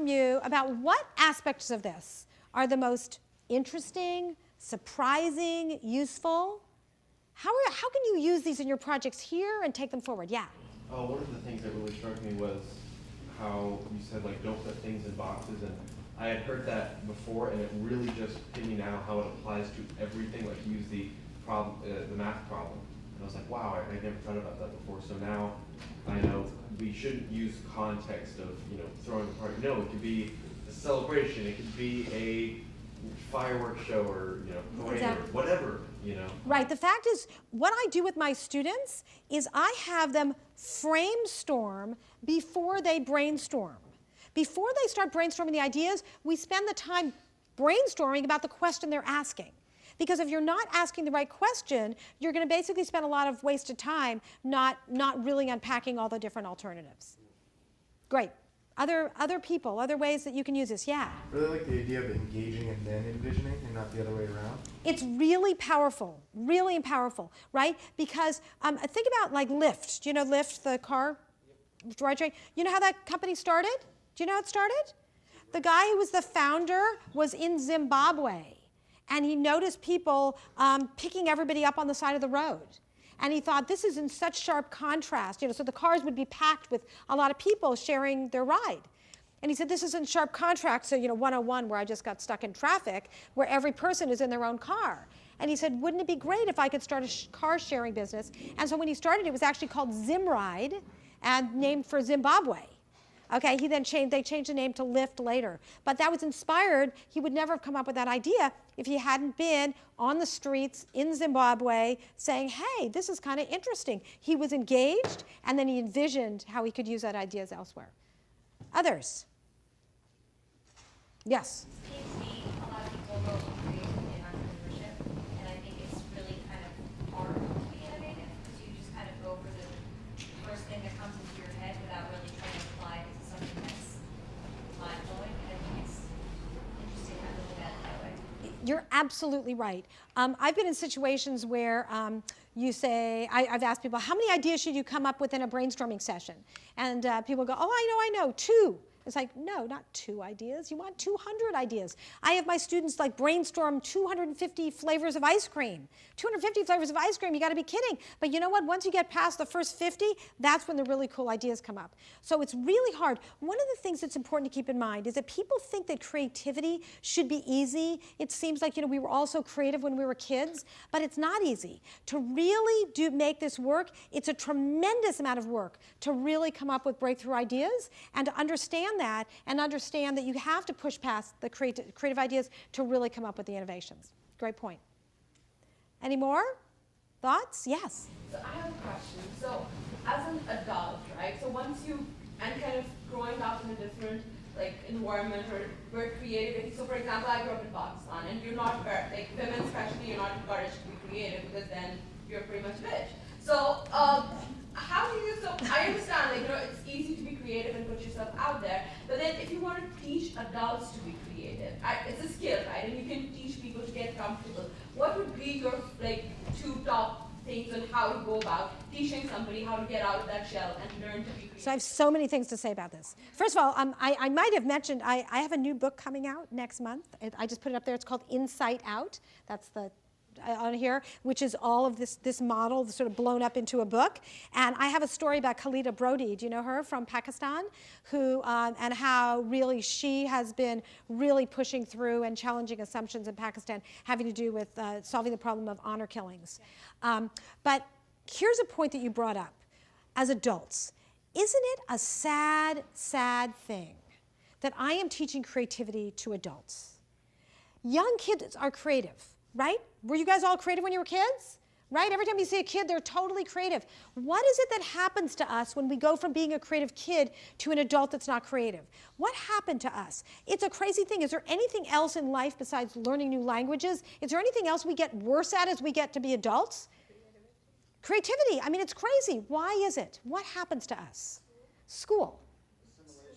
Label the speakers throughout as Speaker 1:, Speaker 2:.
Speaker 1: from you about what aspects of this are the most interesting, surprising, useful. How can you use these in your projects here and take them forward? Yeah?
Speaker 2: One of the things that really struck me was how you said, like, don't put things in boxes. And I had heard that before, and it really just hit me now how it applies to everything. Like, use the problem, the math problem. And I was like, wow, I never thought about that before. So now I know we shouldn't use context of, throwing a party. No, it could be a celebration. It could be a fireworks show or, parade or whatever,
Speaker 1: Right. The fact is, what I do with my students is I have them framestorm before they brainstorm. Before they start brainstorming the ideas, we spend the time brainstorming about the question they're asking. Because if you're not asking the right question, you're going to basically spend a lot of wasted time not really unpacking all the different alternatives. Great. Other people, other ways that you can use this, yeah?
Speaker 3: I really like the idea of engaging and then envisioning and not the other way around.
Speaker 1: It's really powerful, right? Because think about like Lyft. Do you know Lyft, the car ride train? You know how that company started? Do you know how it started? The guy who was the founder was in Zimbabwe, and he noticed people picking everybody up on the side of the road. And he thought, this is in such sharp contrast, so the cars would be packed with a lot of people sharing their ride. And he said, this is in sharp contrast to 101, where I just got stuck in traffic, where every person is in their own car. And he said, wouldn't it be great if I could start a car sharing business? And so when he started, it was actually called Zimride, and named for Zimbabwe. Okay, they changed the name to Lyft later. But that was inspired. He would never have come up with that idea if he hadn't been on the streets in Zimbabwe saying, hey, this is kind of interesting. He was engaged, and then he envisioned how he could use that ideas elsewhere. Others? Yes?
Speaker 4: Seems to me a lot of people go for creativity and entrepreneurship, and I think it's really kind of hard to be innovative because you just kind of go for the first thing that comes into your head without really trying to apply it to something that's mind-blowing. And I think it's interesting how to look at it that way.
Speaker 1: You're absolutely right. I've been in situations where you say, I've asked people, how many ideas should you come up with in a brainstorming session? And people go, oh, I know, 2. It's like, no, not 2 ideas. You want 200 ideas. I have my students like brainstorm 250 flavors of ice cream. 250 flavors of ice cream, you got to be kidding. But you know what? Once you get past the first 50, that's when the really cool ideas come up. So it's really hard. One of the things that's important to keep in mind is that people think that creativity should be easy. It seems like, we were all so creative when we were kids, but it's not easy. To really make this work, it's a tremendous amount of work to really come up with breakthrough ideas and to understand that and understand that you have to push past the creative ideas to really come up with the innovations. Great point. Any more thoughts? Yes?
Speaker 5: So I have a question. So as an adult, right, so once and kind of growing up in a different environment where creativity, so for example, I grew up in Pakistan, and you're not, women especially, you're not encouraged to be creative because then you're pretty much bitch. So how do you, so I understand, it's easy to be creative and put yourself out there, but then if you want to teach adults to be creative, it's a skill, right? And you can teach people to get comfortable. What would be your 2 top things on how to go about teaching somebody how to get out of that shell and learn to be creative?
Speaker 1: So I have so many things to say about this. First of all, I might have mentioned, I have a new book coming out next month. I just put it up there. It's called Insight Out. That's the on here, which is all of this model sort of blown up into a book. And I have a story about Khalida Brody. Do you know her, from Pakistan? Who and how really she has been really pushing through and challenging assumptions in Pakistan having to do with solving the problem of honor killings. But here's a point that you brought up. As adults, isn't it a sad, sad thing that I am teaching creativity to adults? Young kids are creative, right? Were you guys all creative when you were kids? Right? Every time you see a kid, they're totally creative. What is it that happens to us when we go from being a creative kid to an adult that's not creative? What happened to us? It's a crazy thing. Is there anything else in life besides learning new languages? Is there anything else we get worse at as we get to be adults? Creativity. I mean, it's crazy. Why is it? What happens to us? School.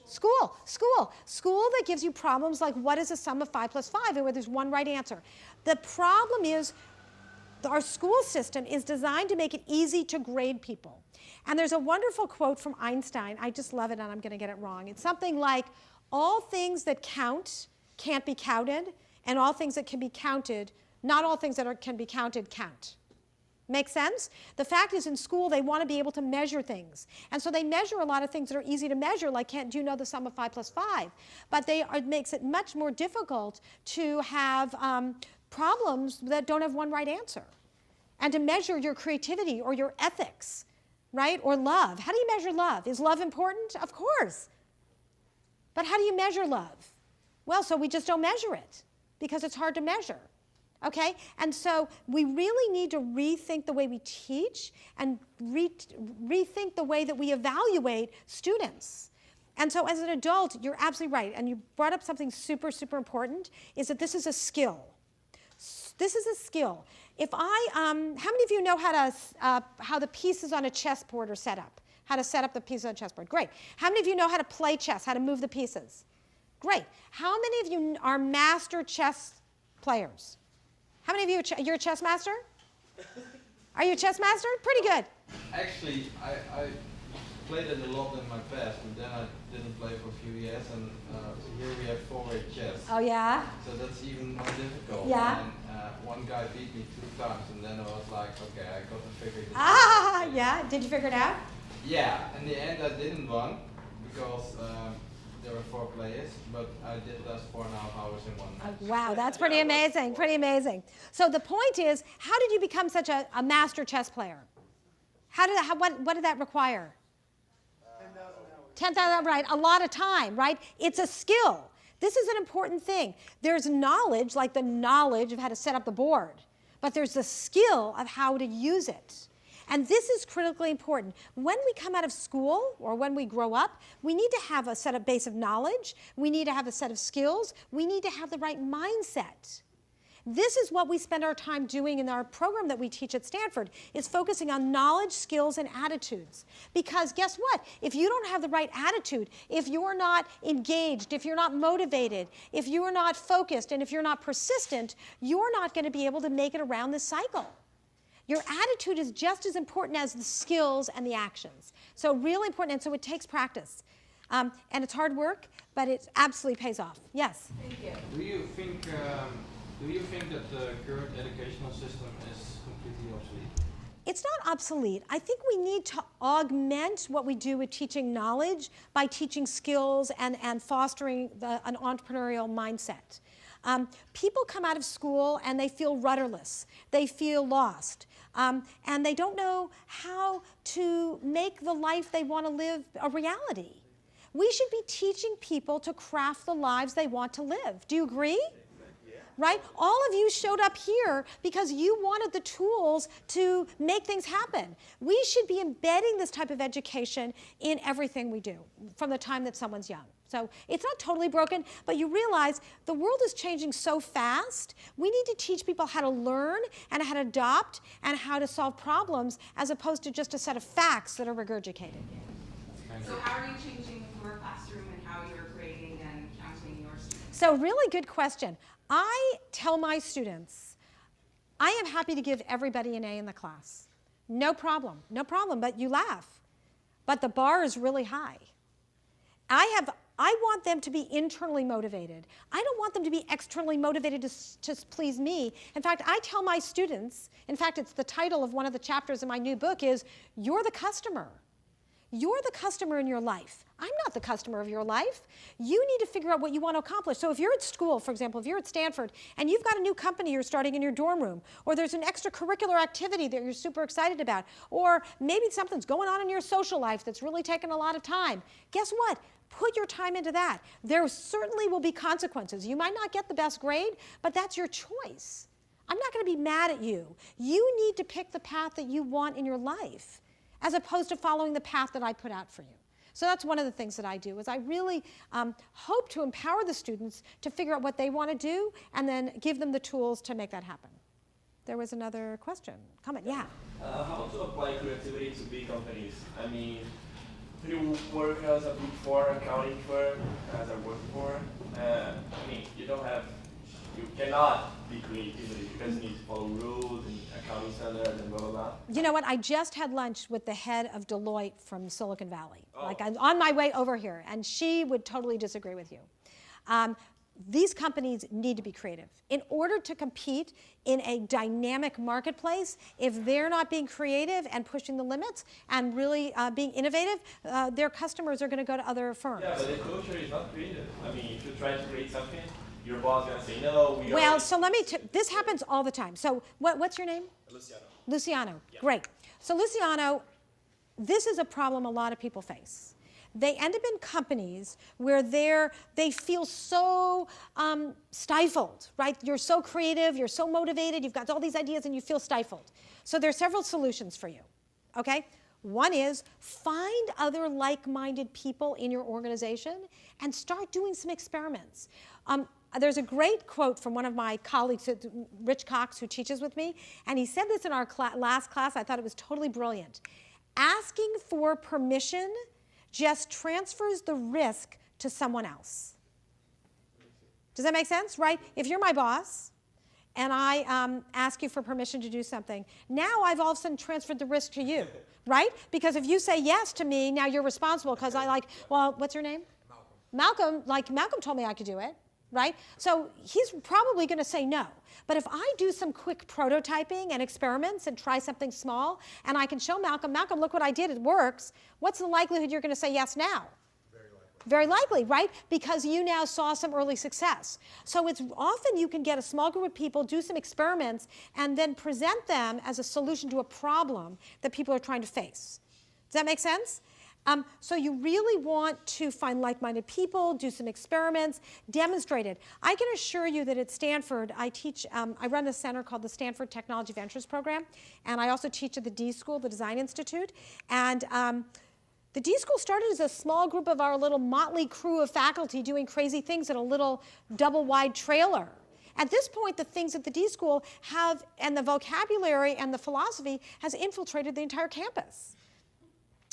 Speaker 1: School that gives you problems like, what is the sum of 5 plus 5, and where there's one right answer. The problem is our school system is designed to make it easy to grade people. And there's a wonderful quote from Einstein. I just love it, and I'm going to get it wrong. It's something like, all things that count can't be counted, and all things that can be counted, not all things that can be counted count. Make sense? The fact is, in school, they want to be able to measure things. And so they measure a lot of things that are easy to measure, like do you know the sum of 5 plus 5? But it makes it much more difficult to have problems that don't have one right answer. And to measure your creativity or your ethics, right? Or love. How do you measure love? Is love important? Of course. But how do you measure love? Well, so we just don't measure it because it's hard to measure. Okay? And so we really need to rethink the way we teach and rethink the way that we evaluate students. And so as an adult, you're absolutely right. And you brought up something super, super important, is that this is a skill. This is a skill. If how many of you know how the pieces on a chessboard are set up? How to set up the pieces on a chessboard? Great. How many of you know how to play chess, how to move the pieces? Great. How many of you are master chess players? How many of you, you're a chess master? Are you a chess master? Pretty good.
Speaker 6: Actually, I played it a lot in my past, but then I didn't play for a few years, and so here we have four-way chess.
Speaker 1: Oh, yeah?
Speaker 6: So that's even more difficult.
Speaker 1: Yeah.
Speaker 6: And one guy beat me 2 times, and then I was like, okay, I got to figure this out.
Speaker 1: Ah, yeah. Did you figure it out?
Speaker 6: Yeah, in the end I didn't win, because there were 4 players, but I did last 4.5 hours in one match.
Speaker 1: Wow, that's pretty amazing, pretty amazing. So the point is, how did you become such a master chess player? What did that require? 10,000 hours, right? A lot of time, right? It's a skill. This is an important thing. There's knowledge, like the knowledge of how to set up the board, but there's the skill of how to use it. And this is critically important. When we come out of school or when we grow up, we need to have a base of knowledge. We need to have a set of skills. We need to have the right mindset. This is what we spend our time doing in our program that we teach at Stanford, is focusing on knowledge, skills, and attitudes. Because guess what? If you don't have the right attitude, if you're not engaged, if you're not motivated, if you are not focused, and if you're not persistent, you're not going to be able to make it around this cycle. Your attitude is just as important as the skills and the actions. So really important, and so it takes practice. And it's hard work, but it absolutely pays off. Yes?
Speaker 5: Thank you.
Speaker 6: Do you think that the current educational system is completely obsolete?
Speaker 1: It's not obsolete. I think we need to augment what we do with teaching knowledge by teaching skills and fostering an entrepreneurial mindset. People come out of school and they feel rudderless. They feel lost. And they don't know how to make the life they want to live a reality. We should be teaching people to craft the lives they want to live. Do you agree? Right? All of you showed up here because you wanted the tools to make things happen. We should be embedding this type of education in everything we do from the time that someone's young. So it's not totally broken, but you realize the world is changing so fast. We need to teach people how to learn and how to adopt and how to solve problems as opposed to just a set of facts that are regurgitated.
Speaker 7: So how are you changing your classroom and how you're grading and counting your students?
Speaker 1: So really good question. I tell my students, I am happy to give everybody an A in the class. No problem, but you laugh. But the bar is really high. I want them to be internally motivated. I don't want them to be externally motivated to please me. In fact, I tell my students, in fact, it's the title of one of the chapters in my new book is, you're the customer. You're the customer in your life. I'm not the customer of your life. You need to figure out what you want to accomplish. So if you're at school, for example, if you're at Stanford and you've got a new company you're starting in your dorm room, or there's an extracurricular activity that you're super excited about, or maybe something's going on in your social life that's really taken a lot of time, guess what? Put your time into that. There certainly will be consequences. You might not get the best grade, but that's your choice. I'm not going to be mad at you. You need to pick the path that you want in your life, as opposed to following the path that I put out for you. So that's one of the things that I do, is I really hope to empower the students to figure out what they want to do and then give them the tools to make that happen. There was another question, comment, yeah.
Speaker 8: How to apply creativity to big companies? I mean, you work as a Big Four accounting firm, as I work for. I mean, you cannot be creativity because you need to follow rules and accounting stuff. standards and blah, blah, blah.
Speaker 1: You know what? I just had lunch with the head of Deloitte from Silicon Valley.
Speaker 8: Oh.
Speaker 1: Like I'm on my way over here, and she would totally disagree with you. These companies need to be creative. In order to compete in a dynamic marketplace, if they're not being creative and pushing the limits and really being innovative, their customers are going to go to other firms.
Speaker 8: Yeah, but the culture is not creative. I mean, if you try to create something, your boss is going to say, no, we
Speaker 1: Well,
Speaker 8: are.
Speaker 1: so let me, this happens all the time. So what's your name?
Speaker 8: Luciano.
Speaker 1: Luciano,
Speaker 8: Yeah.
Speaker 1: great. So Luciano, this is a problem a lot of people face. They end up in companies where they feel so stifled, right? You're so creative, you're so motivated, you've got all these ideas and you feel stifled. So there are several solutions for you, okay? One is find other like-minded people in your organization and start doing some experiments. There's a great quote from one of my colleagues, Rich Cox, who teaches with me, and he said this in our last class. I thought it was totally brilliant. Asking for permission just transfers the risk to someone else. Does that make sense, right? If you're my boss and I ask you for permission to do something, now I've all of a sudden transferred the risk to you, right? Because if you say yes to me, now you're responsible because well, what's your name? Malcolm. Malcolm told me I could do it, right? So he's probably going to say no. But if I do some quick prototyping and experiments and try something small, and I can show Malcolm, look what I did, it works, what's the likelihood you're going to say yes now? Very likely, right? Because you now saw some early success. So it's often you can get a small group of people, do some experiments, and then present them as a solution to a problem that people are trying to face. Does that make sense? So you really want to find like-minded people, do some experiments, demonstrate it. I can assure you that at Stanford, I teach, I run a center called the Stanford Technology Ventures Program, and I also teach at the D School, the Design Institute. And the D School started as a small group of our little motley crew of faculty doing crazy things in a little double-wide trailer. At this point, the things at the D School have, and the vocabulary and the philosophy has infiltrated the entire campus.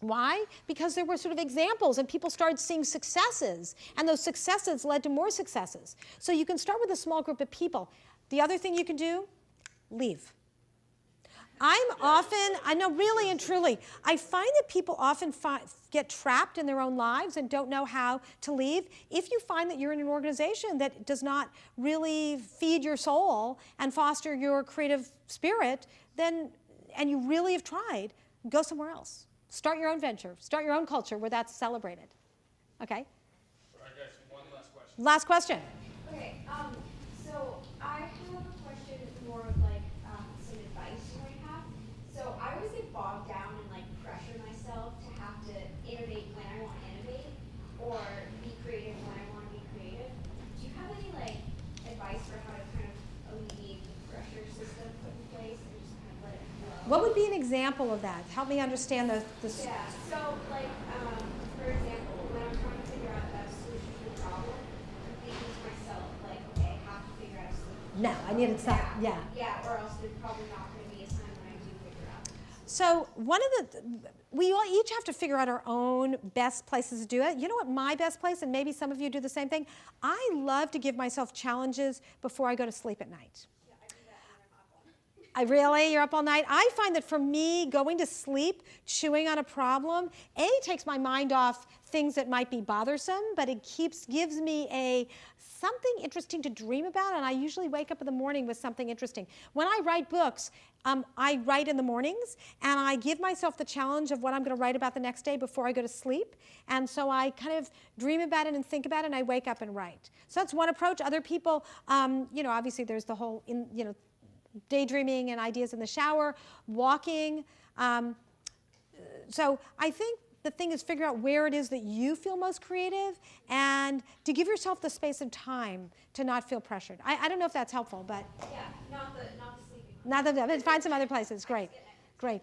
Speaker 1: Why? Because there were sort of examples and people started seeing successes, and those successes led to more successes. So you can start with a small group of people. The other thing you can do, leave. I know really and truly, I find that people often get trapped in their own lives and don't know how to leave. If you find that you're in an organization that does not really feed your soul and foster your creative spirit, then, and you really have tried, go somewhere else. Start your own venture. Start your own culture where that's celebrated. Okay?
Speaker 9: I guess one last question.
Speaker 1: Last question.
Speaker 4: Okay, so I have a question more of like some advice you might have. So I always get bogged down and like pressure myself to have to innovate when I want to innovate or be creative when I want to be creative. Do you have any like advice for how to kind of alleviate the pressure system put in place and just kind of let it flow?
Speaker 1: What would be an example of that? Help me understand the
Speaker 4: Yeah, so like, for example, when I'm trying to figure out a solution to a problem, I'm thinking to myself, like, okay, I have to figure out a solution.
Speaker 1: No, I needed some, yeah.
Speaker 4: Yeah, or else there's probably not going to be a time when I do figure out.
Speaker 1: So we all each have to figure out our own best places to do it. You know what my best place, and maybe some of you do the same thing, I love to give myself challenges before I go to sleep at night. Really? You're up all night? I find that for me, going to sleep, chewing on a problem, takes my mind off things that might be bothersome, but it gives me something interesting to dream about, and I usually wake up in the morning with something interesting. When I write books, I write in the mornings, and I give myself the challenge of what I'm going to write about the next day before I go to sleep, and so I kind of dream about it and think about it, and I wake up and write. So that's one approach. Other people, obviously there's the whole, daydreaming and ideas in the shower, walking. So I think the thing is figure out where it is that you feel most creative and to give yourself the space and time to not feel pressured. I don't know if that's helpful, but.
Speaker 4: Yeah, not the sleeping.
Speaker 1: Not the, find some other places, great, great.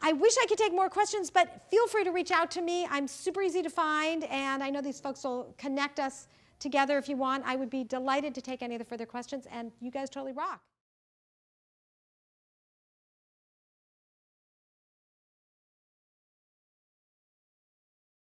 Speaker 1: I wish I could take more questions, but feel free to reach out to me. I'm super easy to find, and I know these folks will connect us together if you want. I would be delighted to take any of the further questions, and you guys totally rock.